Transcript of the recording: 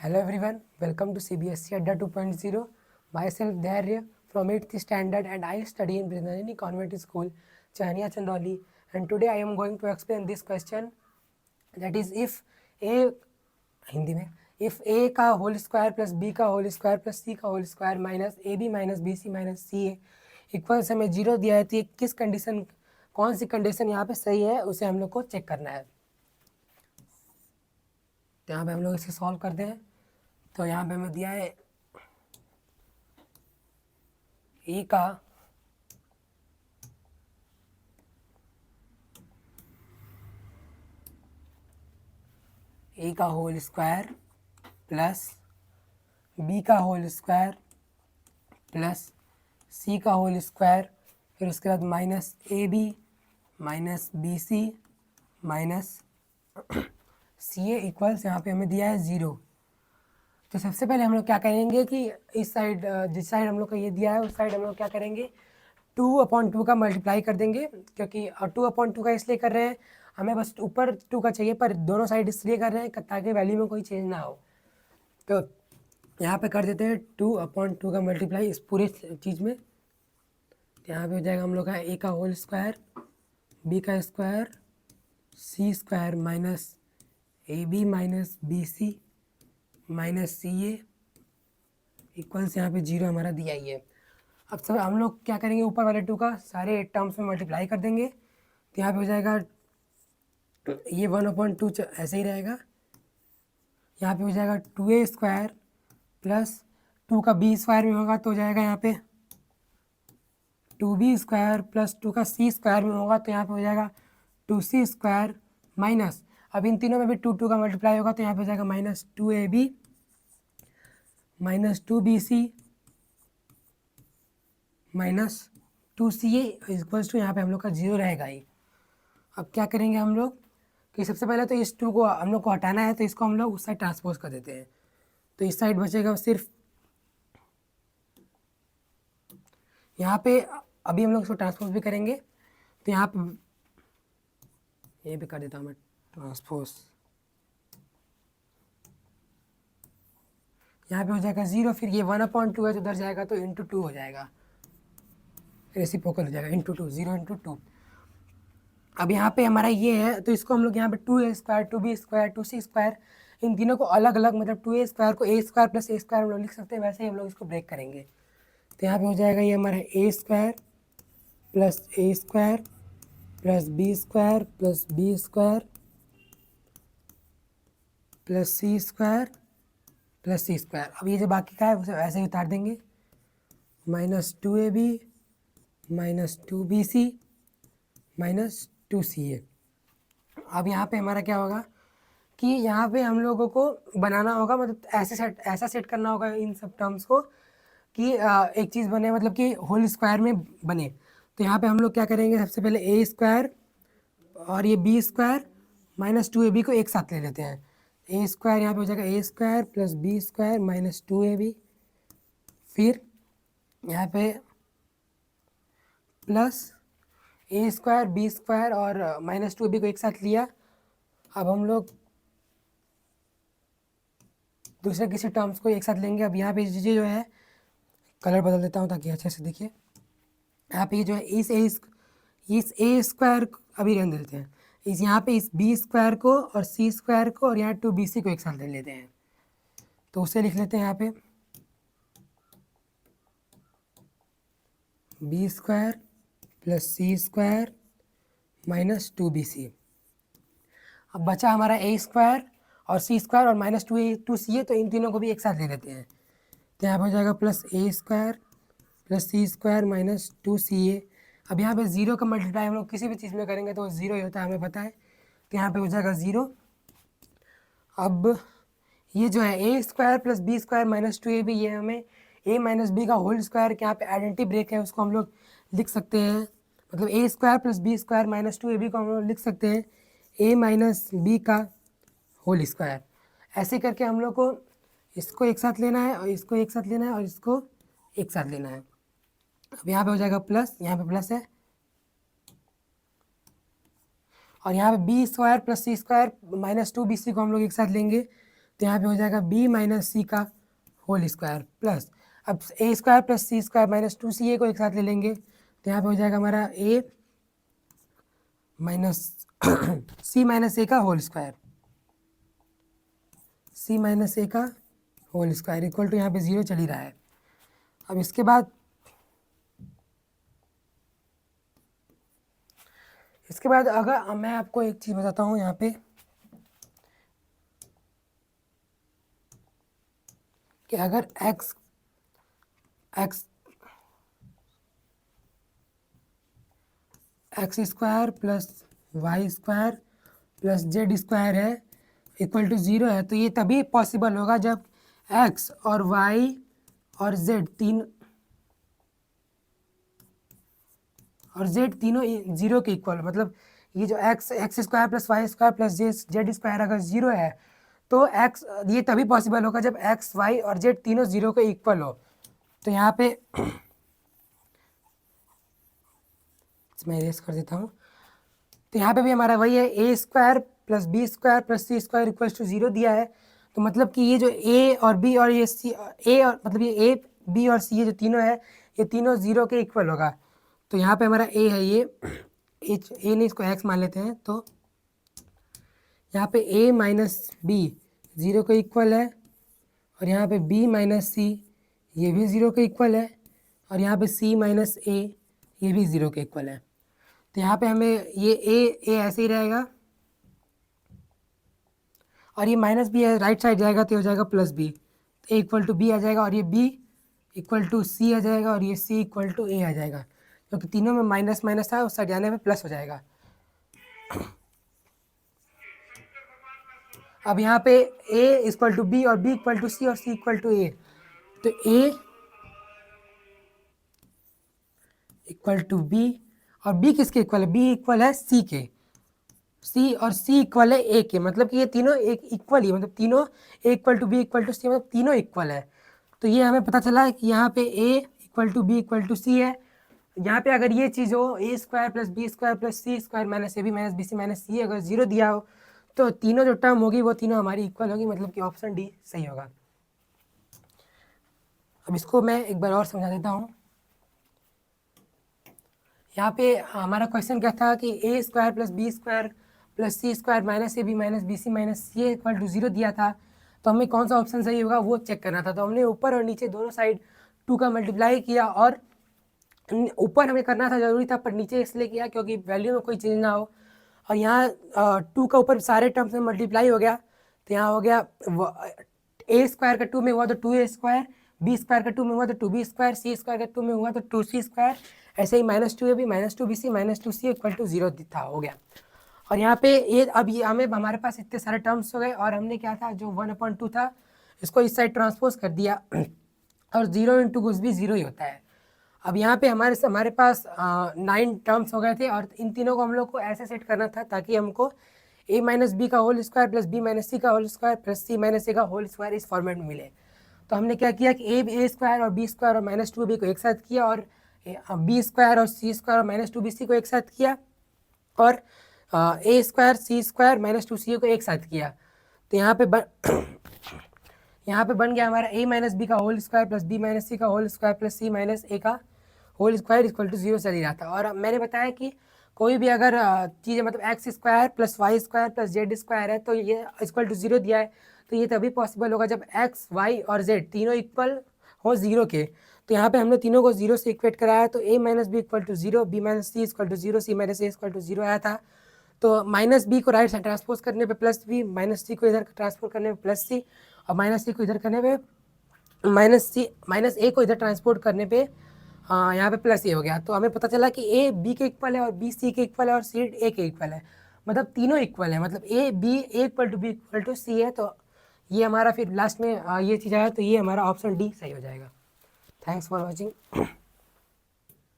Hello everyone, welcome to CBSE Adda 2.0. Myself Dharya from 8th standard and I study in Brindanini Convent School, Chania Chandoli, and today I am going to explain this question, that is if a Hindi में if a का whole square plus b का whole square plus c का whole square minus A B minus B C minus C A equals हमें 0 दिया है, तो ये किस कंडीशन, कौन सी कंडीशन यहाँ पे सही है उसे हम लोग को चेक करना है। तो यहाँ पे हम लोग इसे सॉल्व करते हैं। तो यहाँ पे हमें दिया है ए का होल स्क्वायर प्लस बी का होल स्क्वायर प्लस सी का होल स्क्वायर, फिर उसके बाद minus A B minus B C minus C A equals यहाँ पे हमें दिया है 0। तो सबसे पहले हम लोग क्या करेंगे कि इस साइड, जिस साइड हम लोग को ये दिया है उस साइड हम लोग क्या करेंगे, 2/2 का मल्टीप्लाई कर देंगे, क्योंकि 2/2 का इसलिए कर रहे हैं, हमें बस ऊपर 2 का चाहिए, पर दोनों साइड इसलिए कर रहे हैं ताकि वैल्यू में कोई चेंज ना हो। तो यहाँ पे कर देते हैं 2/2 का मल्टीप्लाई इस पूरी चीज़ में। तो यहाँ पे हो जाएगा हम लोग का ए का होल स्क्वायर बी का square C square minus A B minus B C minus C A equals यहाँ पे 0 हमारा दिया ही है। अब सब हम लोग क्या करेंगे, ऊपर वाले 2 का सारे टर्म्स में मल्टीप्लाई कर देंगे। तो यहाँ पे हो जाएगा ये 1/2 ऐसे ही रहेगा। यहाँ पे हो जाएगा 2a स्क्वायर प्लस 2 का b स्क्वायर में होगा तो हो जाएगा यहाँ पे 2b स्क्वायर प्लस 2 का c स्क्वायर में होगा तो यहाँ पे हो जाएगा 2c स्क्वायर माइनस, अब इन तीनों में भी 2 का मल्टीप्लाई होगा तो यहाँ पे हो जाएगा minus 2ab minus 2bc minus 2ca equals to, यहाँ पे हम लोग का 0 रहेगा ही। अब क्या करेंगे हम लोग कि सबसे पहले तो इस 2 को हम लोग को हटाना है, तो इसको हम लोग उस साइड ट्रांसपोज कर देते हैं। तो इस साइड बचेगा सिर्फ, यहाँ पे अभी हम लोग इसको ट्रांसपोज भी करेंगे। तो यहाँ पे ये भी कर देता हूँ मैं ट्रांसपोज, यहाँ पे हो जाएगा 0, फिर ये 1/2 है तो उधर जाएगा तो इंटू 2 हो जाएगा, रेसिप्रोकल हो जाएगा इंटू 2, 0 इंटू 2। अब यहाँ पे हमारा ये है तो इसको हम लोग यहाँ पे 2a square 2b square 2c square, इन तीनों को अलग अलग, मतलब 2a स्क्वायर को a square plus a square हम लोग लिख सकते हैं, वैसे ही हम लोग इसको ब्रेक करेंगे। तो यहाँ पे हो जाएगा ये हमारा a square plus a square plus b square plus b square plus c square plus c square. अब ये जो बाकी का है उसे वैसे ही उतार देंगे, minus 2ab minus 2bc minus 2ca। अब यहाँ पे हमारा क्या होगा कि यहाँ पे हम लोगों को बनाना होगा, मतलब ऐसा सेट करना होगा इन सब टर्म्स को कि एक चीज़ बने, मतलब कि होल स्क्वायर में बने। तो यहाँ पे हम लोग क्या करेंगे, सबसे पहले a स्क्वायर और ये b स्क्वायर माइनस 2ab को एक साथ ले लेते हैं। a स्क्वायर यहाँ पे हो जाएगा a square plus b square minus 2ab, फिर यहाँ पे plus a square b square और माइनस 2ab को एक साथ लिया। अब हम लोग दूसरे किसी टर्म्स को एक साथ लेंगे। अब यहाँ पे ये जो है, कलर बदल देता हूँ ताकि अच्छे से दिखे। यहाँ पे ये जो है इस a स्क्वायर अभी रहने देते हैं, इस यहाँ पे इस b स्क्वायर को और c स्क्वायर को और यहाँ 2bc को एक साथ ले लेते हैं। तो उसे लिख लेते हैं यहाँ पे b square plus c square minus 2bc। अब बचा हमारा a स्क्वायर और c स्क्वायर और माइनस 2ca, तो इन तीनों को भी एक साथ ले लेते हैं। तो यहाँ पर हो जाएगा plus a square plus c square minus 2ca। अब यहाँ पे 0 का मल्टीप्लाई हम लोग किसी भी चीज़ में करेंगे तो 0 ही होता है, हमें पता है। तो यहाँ पे हो जाएगा 0। अब ये जो है a square plus b square minus 2ab, ये हमें a माइनस b का होल स्क्वायर के यहाँ पे आइडेंटिटी ब्रेक है, उसको हम लोग लिख सकते हैं। मतलब a square plus b square minus 2ab को हम लोग लिख सकते हैं a माइनस b का होल स्क्वायर। ऐसे करके हम लोग को इसको एक साथ लेना है और इसको एक साथ लेना है और इसको एक साथ लेना है। अब यहाँ पे हो जाएगा प्लस, यहाँ पे प्लस है और यहाँ पे B square plus C square minus 2bc को हम लोग एक साथ लेंगे तो यहाँ पे हो जाएगा b माइनस सी का होल स्क्वायर प्लस, अब ए square plus C square minus 2ca को एक साथ ले लेंगे, तो यहाँ पे हो जाएगा हमारा a माइनस सी माइनस ए का होल स्क्वायर, सी माइनस ए का होल स्क्वायर इक्वल टू यहाँ पे 0 चल ही रहा है। अब इसके बाद अगर मैं आपको एक चीज़ बताता हूँ यहाँ पे कि अगर x square plus Y square plus Z square है इक्वल टू 0 है, तो ये तभी पॉसिबल होगा जब x और y और z तीनों 0 के इक्वल, मतलब ये जो x square plus Y square plus Z square अगर 0 है तो x ये तभी पॉसिबल होगा जब x y और z तीनों 0 के इक्वल हो। तो यहाँ पे मैं इरेज कर देता हूँ, तो यहाँ पे भी हमारा वही है, a square plus B square plus C square equal to 0 दिया है। तो मतलब कि ये जो a और b और ये c a और मतलब ये a b और c ये जो तीनों है ये तीनों 0 के इक्वल होगा। तो यहाँ पे हमारा a है, ये a नहीं, इसको x मान लेते हैं, तो यहाँ पे a माइनस बी 0 के इक्वल है, और यहाँ पे b माइनस सी ये भी 0 के इक्वल है, और यहाँ पे c माइनस a ये भी 0 के इक्वल है। तो यहाँ पे हमें ये a ऐसे ही रहेगा, और ये माइनस बी है राइट साइड जाएगा तो हो जाएगा प्लस बी, तो a इक्वल टू बी आ जाएगा, और ये b इक्वल टू सी आ जाएगा, और ये c इक्वल टू a आ जाएगा, क्योंकि तीनों में माइनस माइनस था, उस साइड जाने में प्लस हो जाएगा। अब यहाँ पे a इक्वल टू b और b इक्वल टू सी और c इक्वल टू a, तो a इक्वल टू b और b किसके इक्वल है, b इक्वल है c के, c और c इक्वल है a के, मतलब कि ये तीनों एक इक्वल ही, मतलब तीनों a equal to b equal to c, मतलब तीनों इक्वल है। तो ये हमें पता चला है कि यहाँ पे a equal to b equal to c है। यहाँ पे अगर ये चीज़ हो a square plus B square plus C square minus A B minus B C minus C अगर 0 दिया हो तो तीनों जो टर्म होगी वो तीनों हमारी इक्वल होगी, मतलब कि ऑप्शन डी सही होगा। अब इसको मैं एक बार और समझा देता हूँ। यहाँ पे हमारा क्वेश्चन क्या था कि a square plus B square plus C square minus A B minus B C minus C equal to 0 दिया था, तो हमें कौन सा ऑप्शन सही होगा वो चेक करना था। तो हमने ऊपर और नीचे दोनों साइड 2 का मल्टीप्लाई किया, और ऊपर हमें करना था ज़रूरी था, पर नीचे इसलिए किया क्योंकि वैल्यू में कोई चेंज ना हो, और यहाँ 2 का ऊपर सारे टर्म्स में मल्टीप्लाई हो गया, तो यहाँ हो गया a स्क्वायर का 2 में हुआ तो 2a स्क्वायर, b स्क्वायर का 2 में हुआ तो 2b स्क्वायर, c स्क्वायर का 2 में हुआ तो 2c स्क्वायर, ऐसे ही minus 2ab minus 2bc minus 2c equal to 0 था, हो गया। और यहाँ पे ये अब ये हमारे पास इतने सारे टर्म्स हो गए, और हमने क्या था जो 1/2 था इसको इस साइड ट्रांसपोज कर दिया, और 0 इंटू कुछ भी 0 ही होता है। अब यहाँ पे हमारे पास 9 टर्म्स हो गए थे, और इन तीनों को हम लोग को ऐसे सेट करना था ताकि हमको a माइनस बी का whole square plus b minus C का whole square plus c minus a का होल स्क्वायर इस फॉर्मेट में मिले। तो हमने क्या किया कि a स्क्वायर और b स्क्वायर और माइनस 2b को एक साथ किया, और b स्क्वायर और c स्क्वायर और माइनस 2bc को एक साथ किया, और a square c square minus 2c को एक साथ किया। तो यहाँ पे बन गया हमारा a माइनस बी का whole square plus b minus C का whole square plus c minus a का होल स्क्वायर इक्वल टू 0 चल ही रहा था। और मैंने बताया कि कोई भी अगर चीज़ मतलब X square plus Y square plus Z square है तो ये इक्वल टू 0 दिया है, तो ये तभी पॉसिबल होगा जब एक्स वाई और जेड तीनों इक्वल हो 0 के। तो यहाँ पे हमने तीनों को 0 से इक्वेट कराया, तो a minus B equal to 0, b minus C equal to 0, c minus A equal to 0 आया था। तो माइनस बी को राइट साइड ट्रांसपोज करने पे प्लस बी, माइनस सी को इधर ट्रांसपोज करने पे प्लस सी, और माइनस सी को इधर करने पे माइनस ए को इधर ट्रांसपोर्ट करने पे यहाँ पे प्लस ए हो गया। तो हमें पता चला कि ए बी के इक्वल है और बी सी के इक्वल है और सी ए के इक्वल है, मतलब तीनों इक्वल है, मतलब A equal to B equal to C है। तो ये हमारा फिर लास्ट में ये चीज़ आया, तो ये हमारा ऑप्शन डी सही हो जाएगा। Thanks for watching.